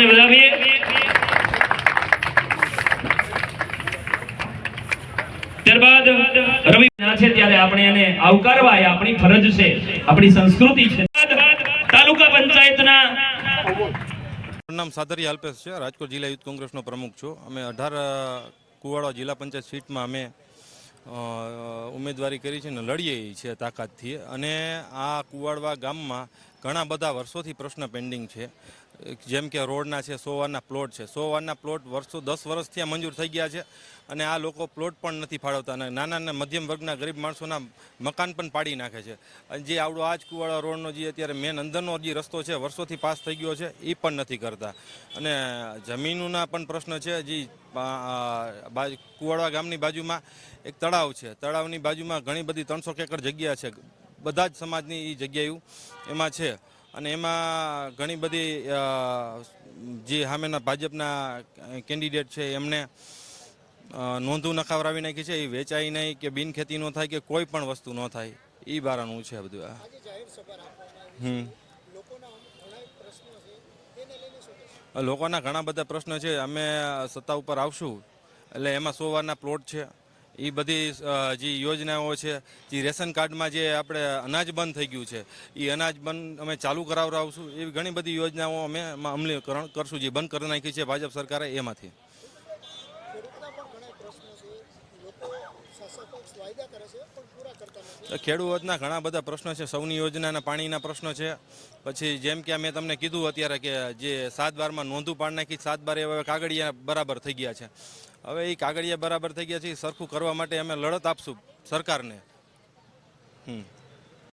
તાળીઓને વધાવીએ। ત્યારબાદ રવિ છે ત્યારે આપણે એને આવકારવા એ આપણી ફરજ છે, આપણી સંસ્કૃતિ છે। તાલુકા પંચાયતના નામ સાદરિયા અલ્પેશ છે, રાજકોટ જિલ્લા યુથ કોંગ્રેસનો પ્રમુખ છું। અમે 18 કુવાડા જિલ્લા પંચાયત સીટમાં અમે ઉમેદવારી કરી છે ને લડીએ છીએ તાકાતથી। અને આ કુવાડવા ગામમાં ઘણા બધા વર્ષોથી પ્રશ્ન પેન્ડિંગ છે, જેમ કે રોડના છે, 100 વારના પ્લોટ છે। 100 વારના પ્લોટ વર્ષો 10 વર્ષથી મંજૂર થઈ ગયા છે અને આ લોકો પ્લોટ પણ નથી ફાળવતા અને નાના અને મધ્યમ વર્ગના ગરીબ માણસોના મકાન પણ પાડી નાખે છે। અને જે આવડો આજ કુવાડા રોડનો જે અત્યારે મેન અંદરનો જે રસ્તો છે વર્ષોથી પાસ થઈ ગયો છે એ પણ નથી કરતા। અને જમીનોના પણ પ્રશ્ન છે। જે કુવાડા ગામની બાજુમાં એક તળાવ છે, તળાવની બાજુમાં ઘણી બધી 300 એકર જગ્યા છે, બધા જ સમાજની એ જગ્યાઓ એમાં છે। અને એમાં ઘણી બધી જે સામેના ભાજપના કેન્ડિડેટ છે એમને નોંધો નખાવરાવી નાખી છે, એ વેચાઈ નહીં કે બિનખેતી ન થાય કે કોઈ પણ વસ્તુ ન થાય, એ બારાનું છે બધું। લોકોના ઘણા બધા પ્રશ્નો છે। અમે સત્તા ઉપર આવશું એટલે એમાં 100 વારના પ્લોટ છે, એ બધી જે યોજનાઓ છે, જે રેશન કાર્ડમાં જે આપણે અનાજ બંધ થઈ ગયું છે એ અનાજ બંધ અમે ચાલુ કરાવડાવશું। એવી ઘણી બધી યોજનાઓ અમે અમલીકરણ કરશું, જે બંધ કરી નાખી છે ભાજપ સરકારે એમાંથી। ખેડૂતોના ઘણા બધા પ્રશ્નો છે, સૌની યોજનાના પાણીના પ્રશ્નો છે। પછી જેમ કે મેં તમને કીધું અત્યારે કે જે 7 બારમાં નોંધું પાડી નાખી, 7 બાર હવે કાગળિયા બરાબર થઈ ગયા છે। હવે એ કાગળિયા બરાબર થઈ ગયા છે, સરખું કરવા માટે અમે લડત આપશું સરકારને।